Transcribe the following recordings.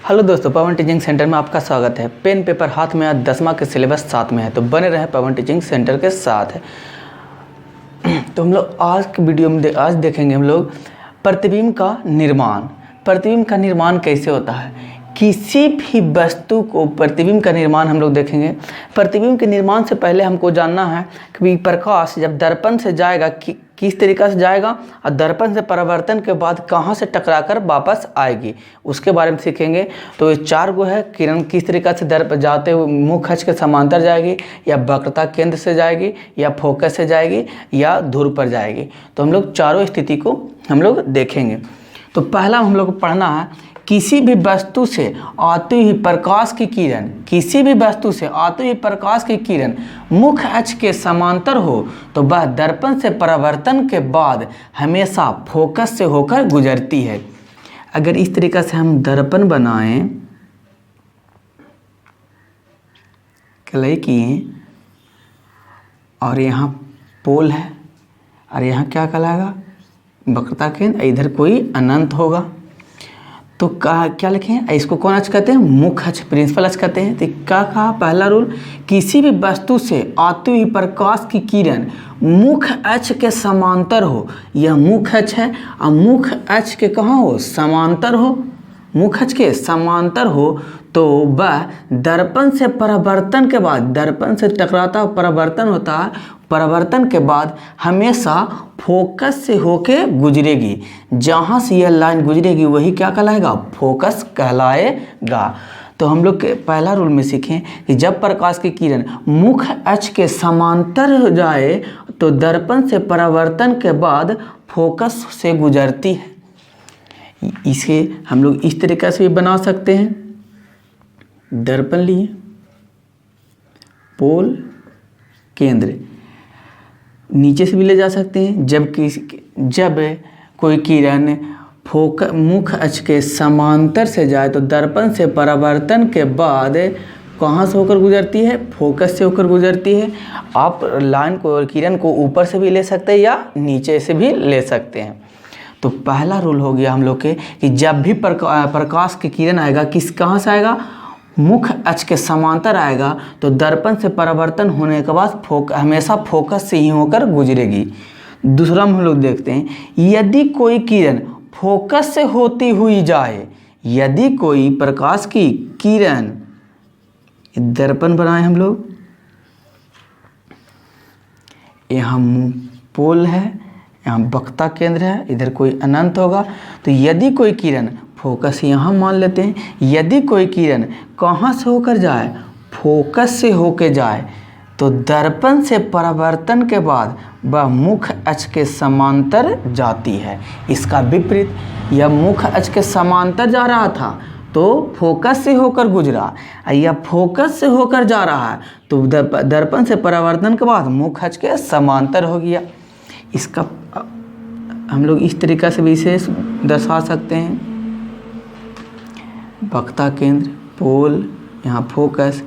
Hello दोस्तों, पवन teaching centre में आपका स्वागत है। पेन पेपर हाथ में, आज 10वां के सिलेबस साथ में है, तो बने रहे पवन टीचिंग सेंटर के साथ है। तो हम लोग आज की वीडियो में आज देखेंगे हम लोग प्रतिबिंब का निर्माण। प्रतिबिंब का निर्माण कैसे होता है, किसी भी वस्तु को प्रतिबिंब का निर्माण हम लोग देखेंगे। प्रतिबिंब के निर्माण से पहले हमको जानना है कि प्रकाश जब दर्पण से जाएगा किस तरीक़ा से जाएगा और दर्पण से परावर्तन के बाद कहाँ से टकराकर वापस आएगी, उसके बारे में सीखेंगे। तो ये 4 गो है, किरण किस तरीक़ा से दर्पण जाते हुए मुख्य अक्ष के समांतर जाएगी, या वक्रता केंद्र से जाएगी, या फोकस से जाएगी, या ध्रुव पर जाएगी। तो हम लोग चारों स्थिति को हम लोग देखेंगे। तो पहला हम लोग को पढ़ना है, किसी भी वस्तु से आती हुई प्रकाश की किरण, किसी भी वस्तु से आती हुई प्रकाश की किरण मुख्य अक्ष के समांतर हो तो वह दर्पण से परावर्तन के बाद हमेशा फोकस से होकर गुजरती है। अगर इस तरीक़ा से हम दर्पण बनाएं, कलई किए, और यहाँ पोल है और यहाँ क्या कहलाएगा, वक्रता केंद्र, इधर कोई अनंत होगा, तो क्या लिखें, इसको कौन अक्ष कहते हैं, मुख्य अक्ष, प्रिंसिपल अक्ष कहते हैं। तो क्या कहा पहला रूल, किसी भी वस्तु से आती हुई प्रकाश की किरण मुख्य अक्ष के समांतर हो, यह मुख्य अक्ष है, और मुख्य अक्ष के कहाँ हो, समांतर हो, मुख्य अक्ष के समांतर हो, तो वह दर्पण से परावर्तन के बाद, दर्पण से टकराता हुआ परावर्तन होता है, परावर्तन के बाद हमेशा फोकस से होके गुजरेगी। जहाँ से यह लाइन गुजरेगी वही क्या कहलाएगा, फोकस कहलाएगा। तो हम लोग पहला रूल में सीखें कि जब प्रकाश की किरण मुख्य अक्ष के समांतर हो जाए तो दर्पण से परावर्तन के बाद फोकस से गुजरती है। इसे हम लोग इस तरीक़े से भी बना सकते हैं, दर्पण लिए, पोल, केंद्र, नीचे से भी ले जा सकते हैं। जब कोई किरण मुख्य अक्ष के समांतर से जाए तो दर्पण से परावर्तन के बाद कहाँ से होकर गुजरती है, फोकस से होकर गुजरती है। आप लाइन को और किरण को ऊपर से भी ले सकते हैं या नीचे से भी ले सकते हैं। तो पहला रूल हो गया हम लोग के कि जब भी प्रकाश की किरण आएगा, कहाँ से आएगा, मुख्य अक्ष के समांतर आएगा, तो दर्पण से परावर्तन होने के बाद हमेशा फोकस से ही होकर गुजरेगी। दूसरा हम लोग देखते हैं, यदि कोई किरण फोकस से होती हुई जाए, यदि कोई प्रकाश की किरण, दर्पण बनाए हम लोग, यहाँ पोल है, यहाँ वक्रता केंद्र है, इधर कोई अनंत होगा। तो यदि कोई किरण, फोकस यहाँ मान लेते हैं, यदि कोई किरण कहाँ से होकर जाए, फोकस से होकर जाए, तो दर्पण से परावर्तन के बाद वह मुख्य अक्ष के समांतर जाती है। इसका विपरीत, यह मुख्य अक्ष के समांतर जा रहा था तो फोकस से होकर गुजरा, यह फोकस से होकर जा रहा है तो दर्पण से परावर्तन के बाद मुख्य अक्ष के समांतर हो गया। इसका हम लोग इस तरीक़ा से भी इसे दर्शा सकते हैं, वक्रता केंद्र, पोल, यहाँ फोकस।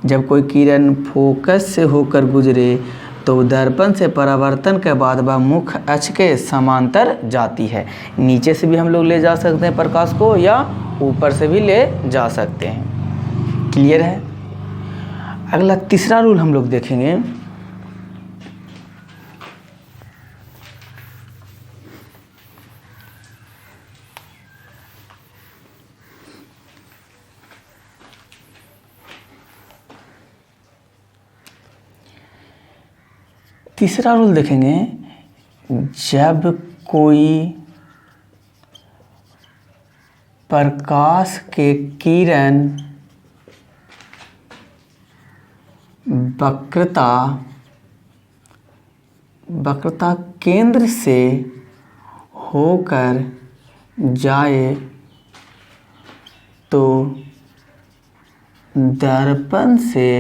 जब कोई किरण फोकस से होकर गुजरे तो दर्पण से परावर्तन के बाद वह मुख्य अक्ष के समांतर जाती है। नीचे से भी हम लोग ले जा सकते हैं प्रकाश को, या ऊपर से भी ले जा सकते हैं। क्लियर है। अगला तीसरा रूल हम लोग देखेंगे, तीसरा रूल देखेंगे, जब कोई प्रकाश के किरण वक्रता केंद्र से होकर जाए तो दर्पण से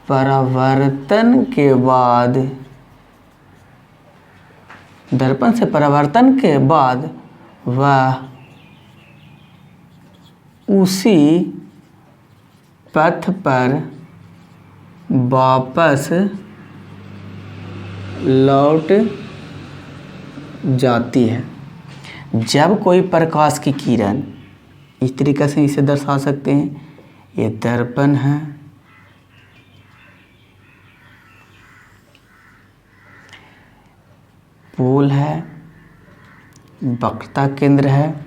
परावर्तन के बाद, दर्पण से परावर्तन के बाद वह उसी पथ पर वापस लौट जाती है। जब कोई प्रकाश की किरण इस तरीक़े से इसे दर्शा सकते हैं। ये दर्पण है, पोल है, वक्रता केंद्र है,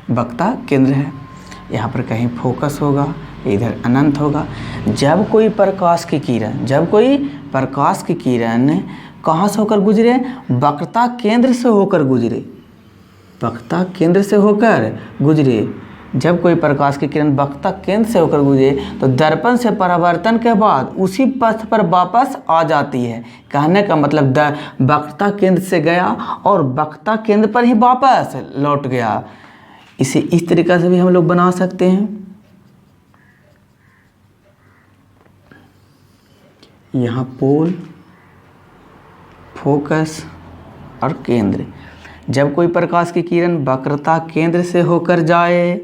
वक्रता केंद्र है। यहाँ पर कहीं फोकस होगा, इधर अनंत होगा। जब कोई प्रकाश की किरण कहाँ से होकर गुजरे? वक्रता केंद्र से होकर गुजरे, वक्रता केंद्र से होकर गुजरे। जब कोई प्रकाश की किरण वक्रता केंद्र से होकर गुजरे तो दर्पण से परावर्तन के बाद उसी पथ पर वापस आ जाती है। कहने का मतलब वक्रता केंद्र से गया और वक्रता केंद्र पर ही वापस लौट गया। इसे इस तरीक़ा से भी हम लोग बना सकते हैं। यहाँ पोल, फोकस और केंद्र। जब कोई प्रकाश की किरण वक्रता केंद्र से होकर जाए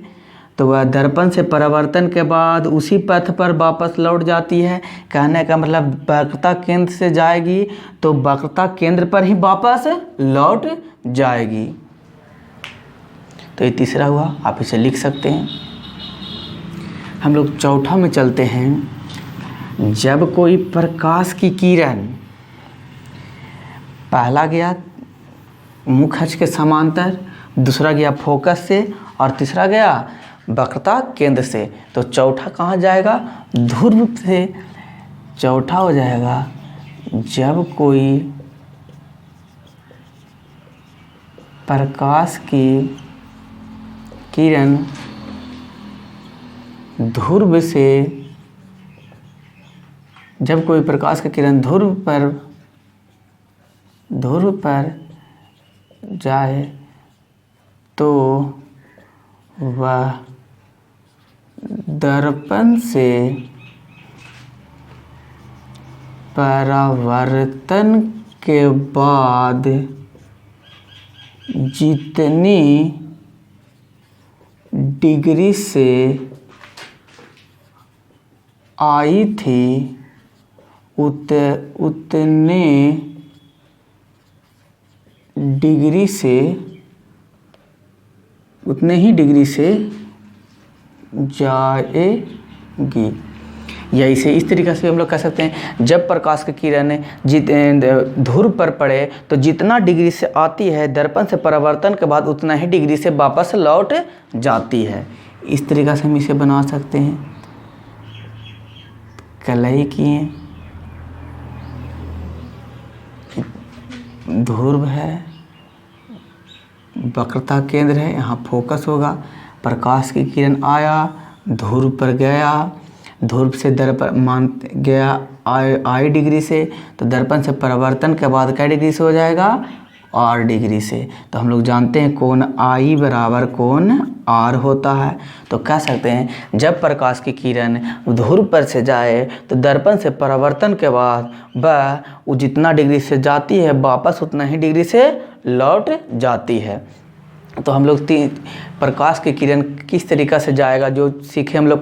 तो वह दर्पण से परावर्तन के बाद उसी पथ पर वापस लौट जाती है। कहने का मतलब वक्रता केंद्र से जाएगी तो वक्रता केंद्र पर ही वापस लौट जाएगी। तो ये तीसरा हुआ, आप इसे लिख सकते हैं। हम लोग चौथा में चलते हैं। जब कोई प्रकाश की किरण, पहला गया मुख्य अक्ष के समांतर, दूसरा गया फोकस से और तीसरा गया वक्रता केंद्र से, तो चौथा कहाँ जाएगा? ध्रुव से। चौथा हो जाएगा जब कोई प्रकाश की किरण ध्रुव से, जब कोई प्रकाश की किरण ध्रुव पर जाए तो वह दर्पण से परावर्तन के बाद जितनी डिग्री से आई थी उतने ही डिग्री से जाएगी। या इसे इस तरीक़े से हम लोग कह सकते हैं, जब प्रकाश की किरण ध्रुव पर पड़े तो जितना डिग्री से आती है दर्पण से परावर्तन के बाद उतना ही डिग्री से वापस लौट जाती है। इस तरीक़े से हम इसे बना सकते हैं। कलई किए, ध्रुव है, वक्रता केंद्र है, यहाँ फोकस होगा। प्रकाश की किरण आया, ध्रुव पर गया, ध्रुव से दर्पण मान गया आई डिग्री से, तो दर्पण से परावर्तन के बाद क्या डिग्री से हो जाएगा? आर डिग्री से। तो हम लोग जानते हैं कोण आई बराबर कोण आर होता है। तो कह सकते हैं जब प्रकाश की किरण ध्रुव पर से जाए तो दर्पण से परावर्तन के बाद वह वो जितना डिग्री से जाती है वापस उतना ही डिग्री से लौट जाती है। तो हम लोग प्रकाश की किरण किस तरीक़ा से जाएगा जो सीखे हम लोग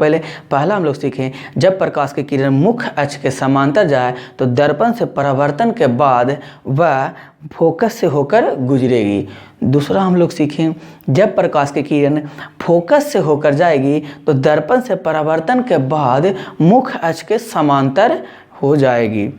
पहला हम लोग सीखें, जब प्रकाश की किरण मुख्य अक्ष के समांतर जाए तो दर्पण से परावर्तन के बाद वह फोकस से होकर गुजरेगी। दूसरा हम लोग सीखें, जब प्रकाश की किरण फोकस से होकर जाएगी तो दर्पण से परावर्तन के बाद मुख्य अक्ष के समांतर हो जाएगी।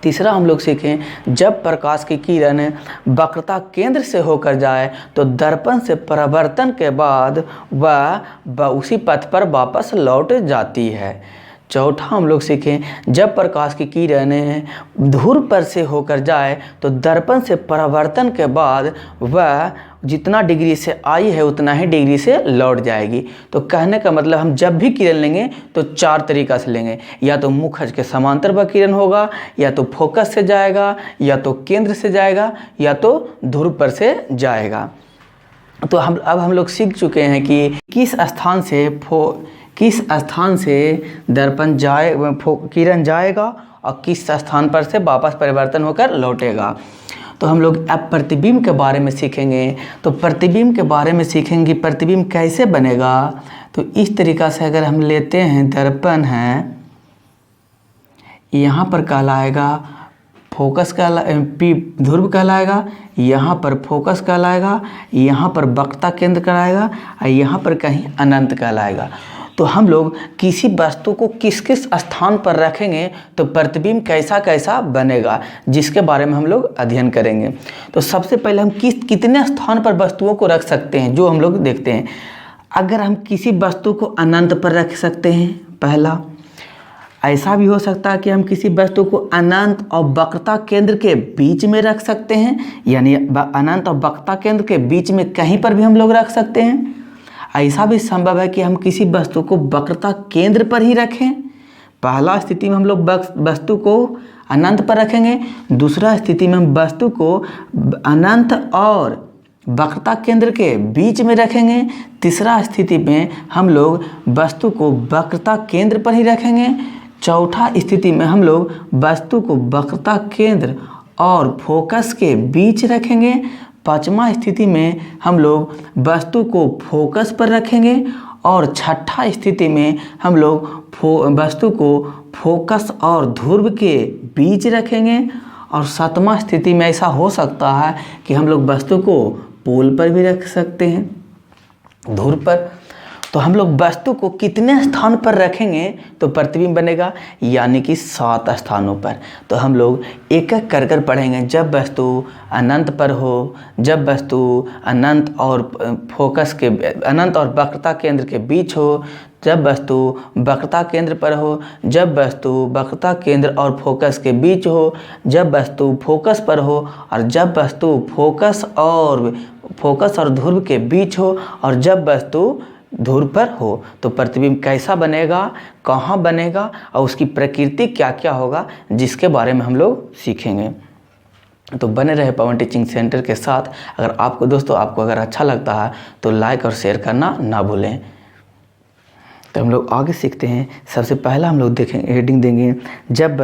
तीसरा हम लोग सीखें, जब प्रकाश की किरण वक्रता केंद्र से होकर जाए तो दर्पण से परावर्तन के बाद वह उसी पथ पर वापस लौट जाती है। चौथा हम लोग सीखें, जब प्रकाश की किरण ध्रुव पर से होकर जाए तो दर्पण से परावर्तन के बाद वह जितना डिग्री से आई है उतना ही डिग्री से लौट जाएगी। तो कहने का मतलब हम जब भी किरण लेंगे तो चार तरीक़ा से लेंगे, या तो मुख्य अक्ष के समांतर वह किरण होगा, या तो फोकस से जाएगा, या तो केंद्र से जाएगा, या तो ध्रुव पर से जाएगा। तो अब हम लोग सीख चुके हैं कि किस स्थान से दर्पण किरण जाएगा और किस स्थान पर से वापस परिवर्तन होकर लौटेगा। तो हम लोग अब प्रतिबिंब के बारे में सीखेंगे। तो प्रतिबिंब के बारे में सीखेंगे प्रतिबिंब कैसे बनेगा। तो इस तरीक़ा से अगर हम लेते हैं, दर्पण है, यहाँ पर कहलाएगा फोकस पी ध्रुव कहलाएगा, यहाँ पर फोकस कहलाएगा, यहाँ पर वक्रता केंद्र कहलाएगा और यहाँ पर कहीं अनंत कहलाएगा। तो हम लोग किसी वस्तु को किस किस स्थान पर रखेंगे तो प्रतिबिंब कैसा कैसा बनेगा, जिसके बारे में हम लोग अध्ययन करेंगे। तो सबसे पहले हम कितने स्थान पर वस्तुओं को रख सकते हैं, जो हम लोग देखते हैं। अगर हम किसी वस्तु को अनंत पर रख सकते हैं, पहला। ऐसा भी हो सकता है कि हम किसी वस्तु को अनंत और वक्रता केंद्र के बीच में रख सकते हैं, यानी अनंत और वक्रता केंद्र के बीच में कहीं पर भी हम लोग रख सकते हैं। ऐसा भी संभव है कि हम किसी वस्तु को वक्रता केंद्र पर ही रखें। पहला स्थिति में हम लोग वस्तु को अनंत पर रखेंगे, दूसरा स्थिति में हम वस्तु को अनंत और वक्रता केंद्र के बीच में रखेंगे, तीसरा स्थिति में हम लोग वस्तु को वक्रता केंद्र पर ही रखेंगे, चौथा स्थिति में हम लोग वस्तु को वक्रता केंद्र और फोकस के बीच रखेंगे, पांचवा स्थिति में हम लोग वस्तु को फोकस पर रखेंगे और छठा स्थिति में हम लोग वस्तु को फोकस और ध्रुव के बीच रखेंगे, और सातवां स्थिति में ऐसा हो सकता है कि हम लोग वस्तु को पोल पर भी रख सकते हैं, ध्रुव पर। तो हम लोग वस्तु को कितने स्थान पर रखेंगे तो प्रतिबिंब बनेगा, यानी कि 7 स्थानों पर। तो हम लोग एक एक कर कर पढ़ेंगे। जब वस्तु अनंत पर हो, जब वस्तु अनंत और फोकस के अनंत और वक्रता केंद्र के बीच हो, जब वस्तु वक्रता केंद्र पर हो, जब वस्तु वक्रता केंद्र और फोकस के बीच हो, जब वस्तु फोकस पर हो, और जब वस्तु फोकस और ध्रुव के बीच हो, और जब वस्तु ध्रुव पर हो। तो प्रतिबिंब कैसा बनेगा, कहाँ बनेगा और उसकी प्रकृति क्या क्या होगा, जिसके बारे में हम लोग सीखेंगे। तो बने रहे पवन टीचिंग सेंटर के साथ। अगर आपको दोस्तों अगर अच्छा लगता है तो लाइक और शेयर करना ना भूलें। तो हम लोग आगे सीखते हैं। सबसे पहला हम लोग देखेंगे, हेडिंग देंगे, जब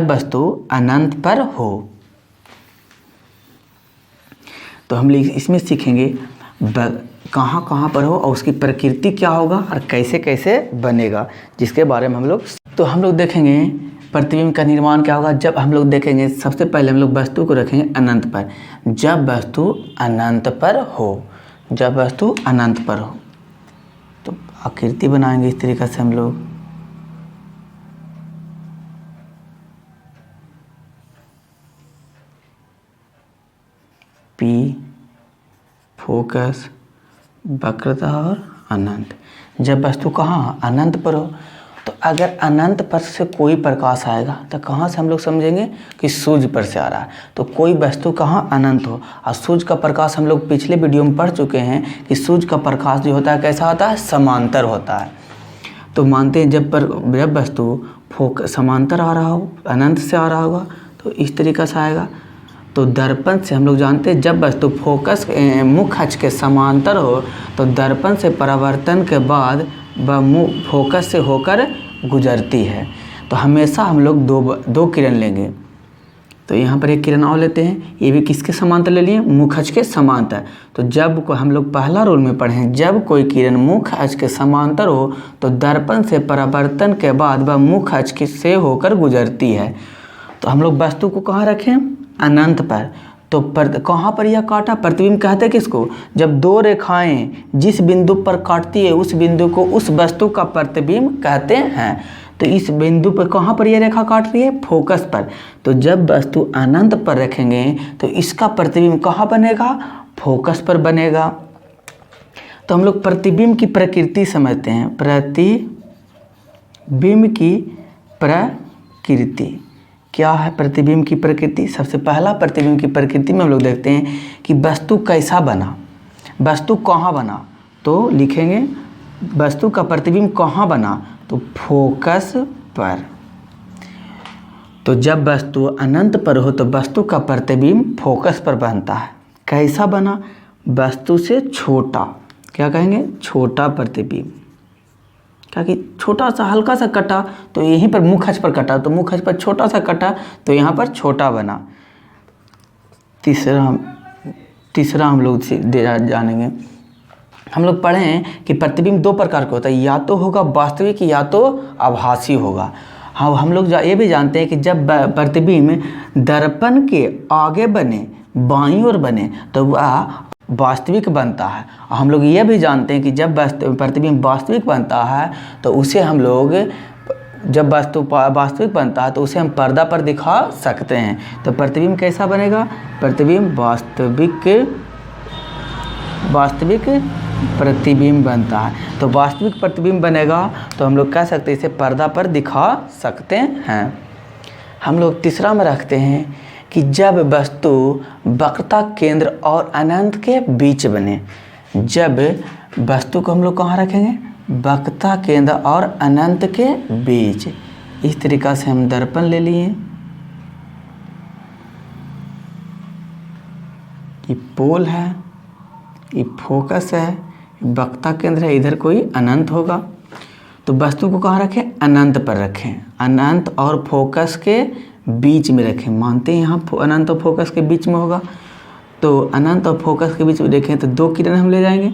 वस्तु अनंत पर हो। तो हम लोग इसमें सीखेंगे कहाँ कहाँ पर हो और उसकी प्रकृति क्या होगा और कैसे कैसे बनेगा, जिसके बारे में हम लोग देखेंगे प्रतिबिंब का निर्माण क्या होगा। जब हम लोग देखेंगे, सबसे पहले हम लोग वस्तु को रखेंगे अनंत पर। जब वस्तु अनंत पर हो, जब वस्तु अनंत पर हो तो आकृति बनाएंगे इस तरीके से हम लोग। पी, फोकस, वक्रता और अनंत। जब वस्तु कहाँ अनंत पर हो, तो अगर अनंत पर से कोई प्रकाश आएगा तो कहाँ से हम लोग समझेंगे कि सूर्य पर से आ रहा है। तो कोई वस्तु कहाँ अनंत हो, और सूर्य का प्रकाश हम लोग पिछले वीडियो में पढ़ चुके हैं कि सूर्य का प्रकाश जो होता है कैसा होता है, समांतर होता है। तो मानते हैं जब वस्तु समांतर आ रहा हो, अनंत से आ रहा होगा तो इस तरीक़े से आएगा। तो दर्पण से हम लोग जानते हैं जब वस्तु मुख्य अक्ष के समांतर हो तो दर्पण से परावर्तन के बाद वह फोकस से होकर गुजरती है। तो हमेशा हम लोग दो किरण लेंगे। तो यहाँ पर एक किरण और लेते हैं, ये भी किसके समांतर ले लिए, मुख्य अक्ष के समांतर। तो जब हम लोग पहला रूल में पढ़े हैं, जब कोई किरण मुख्य अक्ष के समांतर हो तो दर्पण से परावर्तन के बाद वह मुख्य अक्ष से होकर गुजरती है। तो हम लोग वस्तु को कहाँ रखें, अनंत पर। तो कहाँ पर यह काटा, प्रतिबिंब कहते हैं किसको, जब दो रेखाएं जिस बिंदु पर काटती है उस बिंदु को उस वस्तु का प्रतिबिंब कहते हैं। तो इस बिंदु पर कहाँ पर यह रेखा काट रही है, फोकस पर। तो जब वस्तु अनंत पर रखेंगे तो इसका प्रतिबिंब कहाँ बनेगा, फोकस पर बनेगा। तो हम लोग प्रतिबिंब की प्रकृति समझते हैं। प्रतिबिंब की प्रकृति क्या है, प्रतिबिंब की प्रकृति। सबसे पहला प्रतिबिंब की प्रकृति में हम लोग देखते हैं कि वस्तु कैसा बना, वस्तु कहाँ बना। तो लिखेंगे वस्तु का प्रतिबिंब कहाँ बना, तो फोकस पर। तो जब वस्तु अनंत पर हो तो वस्तु का प्रतिबिंब फोकस पर बनता है। कैसा बना, वस्तु से छोटा, क्या कहेंगे, छोटा प्रतिबिंब। क्या कि छोटा सा हल्का सा कटा तो यहीं पर मुख्य अक्ष पर कटा, तो मुख्य अक्ष पर छोटा सा कटा तो यहाँ पर छोटा बना। तीसरा हम लोग जानेंगे। हम लोग पढ़े हैं कि प्रतिबिंब 2 प्रकार का होता है, या तो होगा वास्तविक या तो आभासी होगा। हाँ, हम लोग ये भी जानते हैं कि जब प्रतिबिंब दर्पण के आगे बने, बाईं ओर बने, तो वह वास्तविक बनता है। और हम लोग ये भी जानते हैं कि जब प्रतिबिंब वास्तविक बनता है तो उसे हम लोग, जब वास्तविक बनता है तो उसे हम पर्दा पर दिखा सकते हैं। तो प्रतिबिंब कैसा बनेगा? प्रतिबिंब वास्तविक प्रतिबिंब बनता है। तो वास्तविक प्रतिबिंब बनेगा तो हम लोग कह सकते हैं इसे पर्दा पर दिखा सकते हैं। हम लोग तीसरा में रखते हैं कि जब वस्तु वक्रता केंद्र और अनंत के बीच बने। जब वस्तु को हम लोग कहाँ रखेंगे? वक्रता केंद्र और अनंत के बीच। इस तरीक़ा से हम दर्पण ले लिए, ये पोल है, ये फोकस है, वक्रता केंद्र है, इधर कोई अनंत होगा। तो वस्तु को कहाँ रखें? अनंत पर रखें, अनंत और फोकस के बीच में रखें। मानते हैं यहाँ अनंत और फोकस के बीच में होगा, तो अनंत और फोकस के बीच में देखें तो दो किरण हम ले जाएंगे।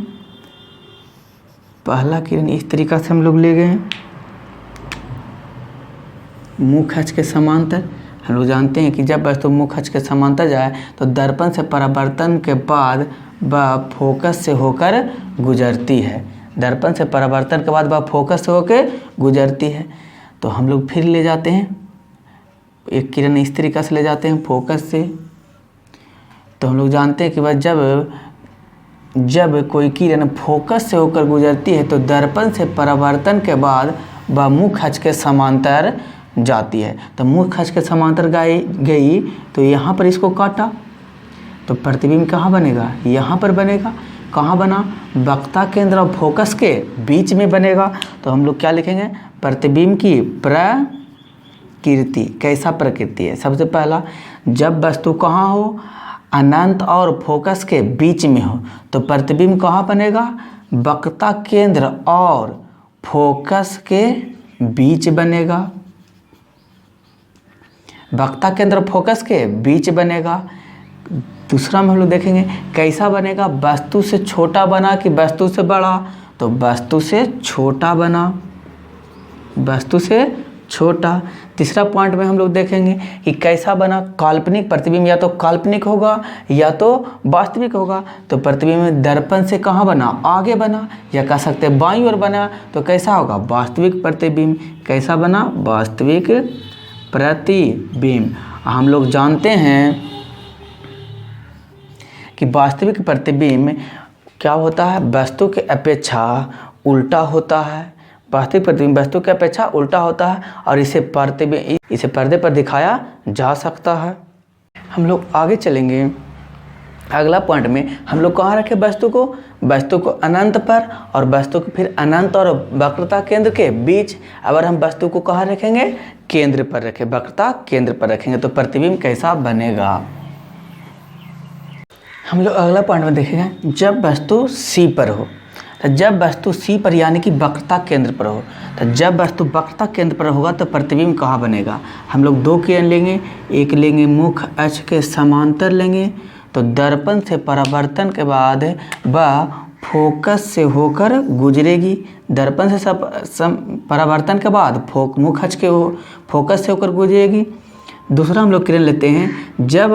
पहला किरण इस तरीक़ा से हम लोग ले गए हैं, मुख अक्ष के समांतर। हम लोग जानते हैं कि जब वस्तु मुख अक्ष के समांतर जाए तो दर्पण से परावर्तन के बाद वह फोकस से होकर गुजरती है। दर्पण से परावर्तन के बाद वह फोकस से होकर गुजरती है। तो हम लोग फिर ले जाते हैं, एक किरण इस तरीक़ा से ले जाते हैं फोकस से। तो हम लोग जानते हैं कि वह जब कोई किरण फोकस से होकर गुजरती है तो दर्पण से परावर्तन के बाद वह मुख अक्ष के समांतर जाती है। तो मुख अक्ष के समांतर गई तो यहाँ पर इसको काटा तो प्रतिबिंब कहाँ बनेगा? यहाँ पर बनेगा। कहाँ बना? वक्रता केंद्र और फोकस के बीच में बनेगा। तो हम लोग क्या लिखेंगे? प्रतिबिंब की प्रकृति। कैसा प्रकृति है? सबसे पहला, जब वस्तु कहाँ हो? अनंत और फोकस के बीच में हो तो प्रतिबिंब कहाँ बनेगा? वक्रता केंद्र और फोकस के बीच बनेगा। वक्रता केंद्र फोकस के बीच बनेगा। दूसरा में हम लोग देखेंगे कैसा बनेगा? वस्तु से छोटा बना कि वस्तु से बड़ा? तो वस्तु से छोटा बना, वस्तु से छोटा। तीसरा पॉइंट में हम लोग देखेंगे कि कैसा बना? काल्पनिक प्रतिबिंब या तो काल्पनिक होगा या तो वास्तविक होगा। तो प्रतिबिंब दर्पण से कहाँ बना? आगे बना, या कह सकते हैं बाईं ओर बना। तो कैसा होगा? वास्तविक प्रतिबिंब। कैसा बना? वास्तविक प्रतिबिंब। हम लोग जानते हैं कि वास्तविक प्रतिबिंब क्या होता है? वस्तु के अपेक्षा उल्टा होता है। वास्तविक प्रतिबिंब वस्तु की अपेक्षा उल्टा होता है और इसे पर्दे पर दिखाया जा सकता है। हम लोग आगे चलेंगे। अगला पॉइंट में हम लोग कहाँ रखें वस्तु को? वस्तु को अनंत पर, और वस्तु को फिर अनंत और वक्रता केंद्र के बीच। अगर हम वस्तु को कहाँ रखेंगे? केंद्र पर रखें, वक्रता केंद्र पर रखेंगे तो प्रतिबिंब कैसा बनेगा? हम लोग अगला पॉइंट में देखेंगे जब वस्तु सी पर हो। तो जब वस्तु सी पर यानी कि वक्रता केंद्र पर हो, तो जब वस्तु वक्रता केंद्र पर होगा तो प्रतिबिंब कहाँ बनेगा? हम लोग दो किरण लेंगे, एक लेंगे मुख अक्ष के समांतर लेंगे। तो दर्पण से परावर्तन के बाद वह फोकस से होकर गुजरेगी। दर्पण से परावर्तन के बाद मुख अक्ष के फोकस से होकर गुजरेगी। दूसरा हम लोग किरण लेते हैं जब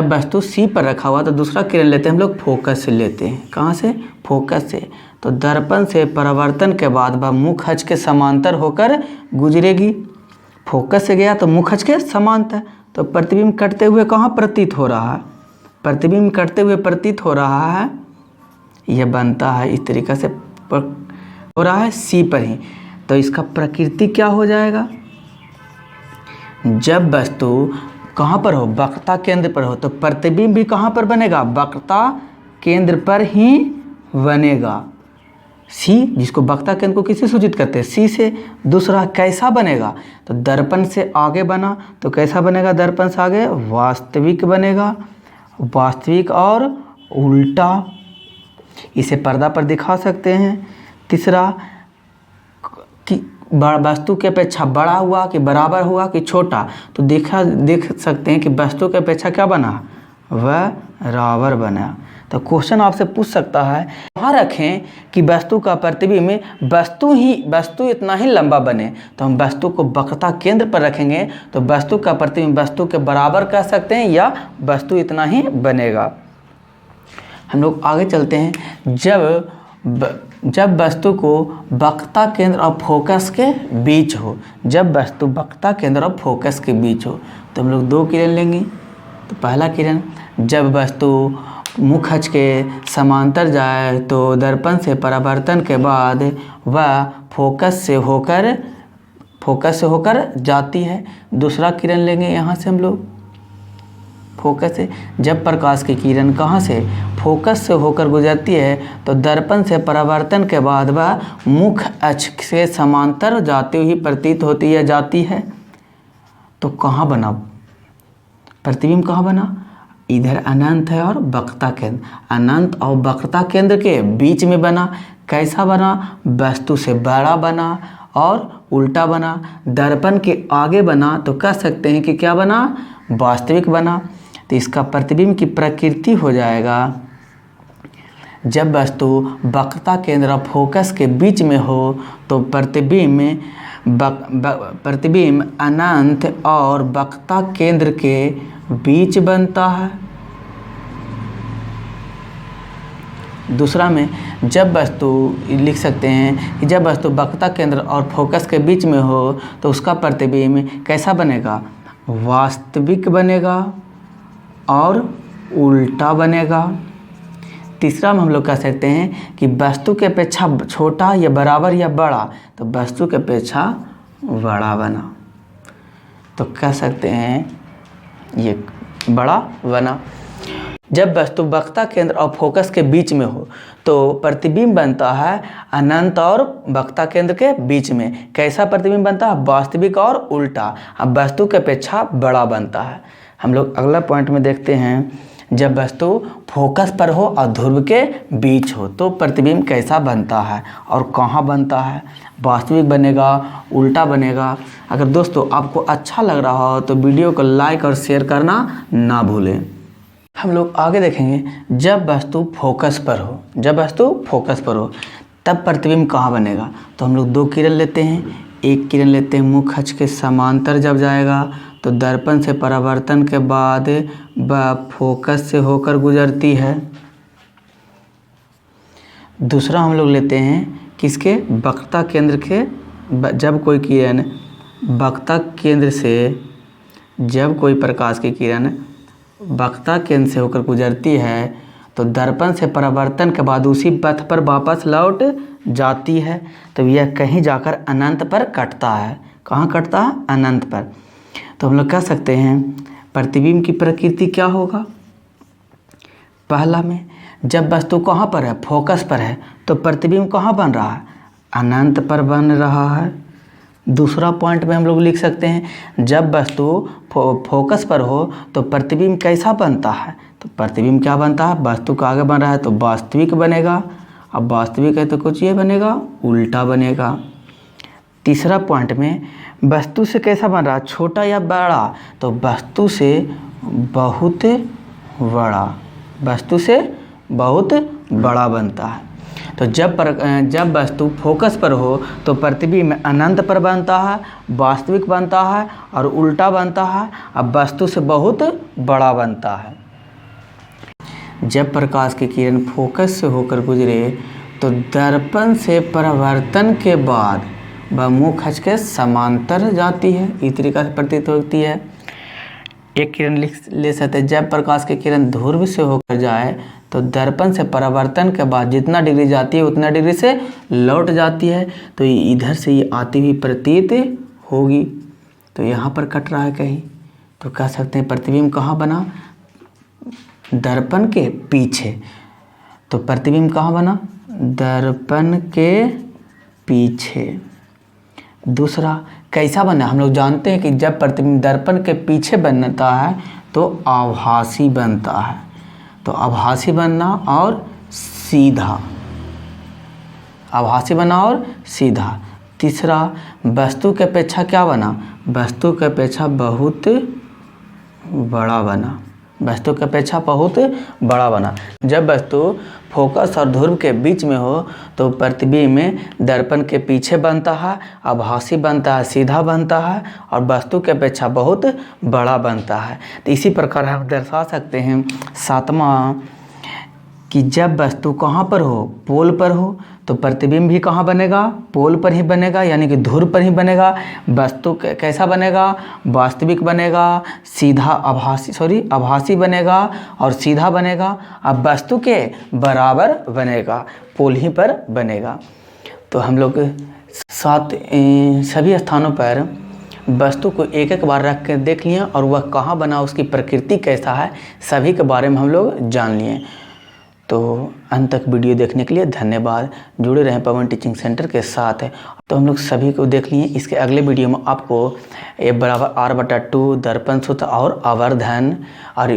वस्तु सी पर रखा हुआ तो दूसरा किरण लेते हैं हम लोग फोकस से लेते हैं। कहाँ से? फोकस से। तो दर्पण से परावर्तन के बाद वह मुख अक्ष के समांतर होकर गुजरेगी। फोकस से गया तो मुख अक्ष के समांतर, तो प्रतिबिंब कटते हुए कहाँ प्रतीत हो रहा है? प्रतिबिंब कटते हुए प्रतीत हो रहा है, यह बनता है इस तरीक़ा से हो रहा है सी पर ही। तो इसका प्रकृति क्या हो जाएगा? जब वस्तु कहाँ पर हो? वक्रता केंद्र पर हो तो प्रतिबिंब भी कहाँ पर बनेगा? वक्रता केंद्र पर ही बनेगा। सी, जिसको वक्रता केंद्र को किससे सूचित करते हैं? सी से। दूसरा कैसा बनेगा? तो दर्पण से आगे बना तो कैसा बनेगा? दर्पण से आगे वास्तविक बनेगा। वास्तविक और उल्टा, इसे पर्दा पर दिखा सकते हैं। तीसरा कि वस्तु के अपेक्षा बड़ा हुआ कि बराबर हुआ कि छोटा? तो देख सकते हैं कि वस्तु के अपेक्षा क्या बना? वह बराबर बना। तो क्वेश्चन आपसे पूछ सकता है, वहाँ रखें कि वस्तु का प्रतिबिंब वस्तु इतना ही लंबा बने, तो हम वस्तु को वक्रता केंद्र पर रखेंगे तो वस्तु का प्रतिबिंब वस्तु के बराबर कह सकते हैं या वस्तु इतना ही बनेगा। हम लोग आगे चलते हैं। जब वस्तु को वक्रता केंद्र और फोकस के बीच हो, जब वस्तु वक्रता केंद्र और फोकस के बीच हो, तो हम लोग 2 किरण लेंगे। तो पहला किरण, जब वस्तु मुख अक्ष के समांतर जाए तो दर्पण से परावर्तन के बाद वह फोकस से होकर जाती है। दूसरा किरण लेंगे, यहाँ से हम लोग फोकस से, जब प्रकाश की किरण कहाँ से, फोकस से होकर गुजरती है तो दर्पण से परावर्तन के बाद वह मुख अक्ष से समांतर जाती हुई प्रतीत होती है, जाती है। तो कहाँ बना प्रतिबिंब, कहाँ बना, इधर अनंत है और वक्रता केंद्र, अनंत और वक्रता केंद्र के बीच में बना। कैसा बना, वस्तु से बड़ा बना और उल्टा बना। दर्पण के आगे बना तो कह सकते हैं कि क्या बना, वास्तविक बना। तो इसका प्रतिबिंब की प्रकृति हो जाएगा, जब वस्तु वक्रता केंद्र और फोकस के बीच में हो तो प्रतिबिंब अनंत और वक्रता केंद्र के बीच बनता है। दूसरा में, जब वस्तु लिख सकते हैं कि जब वस्तु वक्रता केंद्र और फोकस के बीच में हो तो उसका प्रतिबिंब कैसा बनेगा, वास्तविक बनेगा और उल्टा बनेगा। तीसरा में हम लोग कह सकते हैं कि वस्तु के अपेक्षा छोटा या बराबर या बड़ा, तो वस्तु के अपेक्षा बड़ा बना, तो कह सकते हैं ये बड़ा बना। जब वस्तु वक्रता केंद्र और फोकस के बीच में हो तो प्रतिबिंब बनता है अनंत और वक्रता केंद्र के बीच में। कैसा प्रतिबिंब बनता है, वास्तविक और उल्टा। अब वस्तु के अपेक्षा बड़ा बनता है। हम लोग अगला पॉइंट में देखते हैं, जब वस्तु फोकस पर हो और ध्रुव के बीच हो तो प्रतिबिंब कैसा बनता है और कहाँ बनता है, वास्तविक बनेगा, उल्टा बनेगा। अगर दोस्तों आपको अच्छा लग रहा हो तो वीडियो को लाइक और शेयर करना ना भूलें। हम लोग आगे देखेंगे, जब वस्तु फोकस पर हो, जब वस्तु फोकस पर हो तब प्रतिबिंब कहाँ बनेगा। तो हम लोग 2 किरण लेते हैं। एक किरण लेते हैं मुख अक्ष के समांतर जब जाएगा तो दर्पण से परावर्तन के बाद वह फोकस से होकर गुजरती है। दूसरा हम लोग लेते हैं किसके, वक्रता केंद्र के, जब कोई किरण वक्रता केंद्र से, जब कोई प्रकाश की किरण वक्रता केंद्र से होकर गुजरती है तो दर्पण से परावर्तन के बाद उसी पथ पर वापस लौट जाती है। तो यह कहीं जाकर अनंत पर कटता है। कहाँ कटता है, अनंत पर। तो हम लोग कह सकते हैं प्रतिबिंब की प्रकृति क्या होगा। पहला में, जब वस्तु कहाँ पर है, फोकस पर है, तो प्रतिबिंब कहाँ बन रहा है, अनंत पर बन रहा है। दूसरा पॉइंट में हम लोग लिख सकते हैं, जब वस्तु फोकस पर हो तो प्रतिबिंब कैसा बनता है, तो प्रतिबिंब क्या बनता है, वस्तु का आगे बन रहा है तो वास्तविक बनेगा। अब वास्तविक है तो कुछ ये बनेगा, उल्टा बनेगा। तीसरा पॉइंट में, वस्तु से कैसा बन रहा है, छोटा या बड़ा, तो वस्तु से बहुत बड़ा, वस्तु से बहुत बड़ा बनता है। तो जब वस्तु फोकस पर हो तो प्रतिबिंब अनंत पर बनता है, वास्तविक बनता है और उल्टा बनता है। अब वस्तु से बहुत बड़ा बनता है। जब प्रकाश की किरण फोकस से होकर गुजरे तो दर्पण से परावर्तन के बाद वह मुख अक्ष के समांतर जाती है, इस तरीका से प्रतीत होती है। एक किरण ले सकते हैं, जब प्रकाश की किरण ध्रुव से होकर जाए तो दर्पण से परावर्तन के बाद जितना डिग्री जाती है उतना डिग्री से लौट जाती है, तो इधर से ये आती हुई प्रतीत होगी। तो यहाँ पर कट रहा है कहीं, तो कह सकते हैं प्रतिबिंब कहाँ बना, दर्पण के पीछे। तो प्रतिबिंब कहाँ बना, दर्पण के पीछे। दूसरा कैसा बना, हम लोग जानते हैं कि जब प्रतिबिंब दर्पण के पीछे बनता है तो आभासी बनता है। तो आभासी बनना और सीधा, आभासी बना और सीधा। तीसरा, वस्तु के अपेक्षा क्या बना, वस्तु के अपेक्षा बहुत बड़ा बना। वस्तु की अपेक्षा बहुत बड़ा बना। जब वस्तु फोकस और ध्रुव के बीच में हो तो प्रतिबिंब में दर्पण के पीछे बनता है, आभासी बनता है, सीधा बनता है और वस्तु की अपेक्षा बहुत बड़ा बनता है। तो इसी प्रकार हम दर्शा सकते हैं 7वां कि जब वस्तु कहाँ पर हो, पोल पर हो, तो प्रतिबिंब भी कहाँ बनेगा, पोल पर ही बनेगा, यानी कि ध्रुव पर ही बनेगा। वस्तु कैसा बनेगा, वास्तविक बनेगा, सीधा आभासी बनेगा और सीधा बनेगा। अब वस्तु के बराबर बनेगा, पोल ही पर बनेगा। तो हम लोग सभी स्थानों पर वस्तु को एक एक बार रख कर देख लिए और वह कहाँ बना, उसकी प्रकृति कैसा है, सभी के बारे में हम लोग जान लिए। तो अंत तक वीडियो देखने के लिए धन्यवाद। जुड़े रहें पवन टीचिंग सेंटर के साथ। तो हम लोग सभी को देख लिए। इसके अगले वीडियो में आपको A=R/2 दर्पण सूत्र और आवर्धन और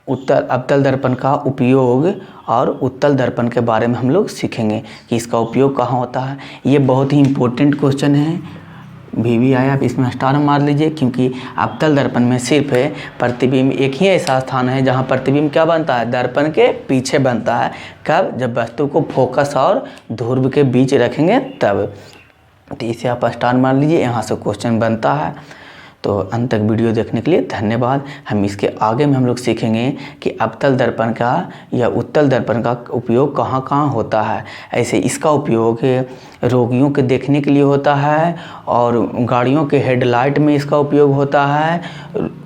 अवतल दर्पण का उपयोग और उत्तल दर्पण के बारे में हम लोग सीखेंगे कि इसका उपयोग कहाँ होता है। ये बहुत ही इम्पोर्टेंट क्वेश्चन है। भी आया, आप इसमें स्टार मार लीजिए, क्योंकि अवतल दर्पण में सिर्फ प्रतिबिंब एक ही ऐसा स्थान है जहाँ प्रतिबिंब क्या बनता है, दर्पण के पीछे बनता है। कब, जब वस्तु को फोकस और ध्रुव के बीच रखेंगे तब। तो इसे आप स्टार मार लीजिए, यहाँ से क्वेश्चन बनता है। तो अंत तक वीडियो देखने के लिए धन्यवाद। हम इसके आगे में हम लोग सीखेंगे कि अवतल दर्पण का या उत्तल दर्पण का उपयोग कहाँ कहाँ होता है। ऐसे इसका उपयोग रोगियों के देखने के लिए होता है और गाड़ियों के हेडलाइट में इसका उपयोग होता है।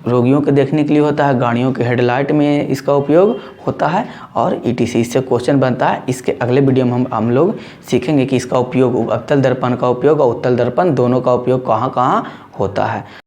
रोगियों के देखने के लिए होता है, गाड़ियों के हेडलाइट में इसका उपयोग होता है और ETC इससे क्वेश्चन बनता है। इसके अगले वीडियो में हम लोग सीखेंगे कि इसका उपयोग, अवतल दर्पण का उपयोग और उत्तल दर्पण दोनों का उपयोग कहाँ कहाँ होता है।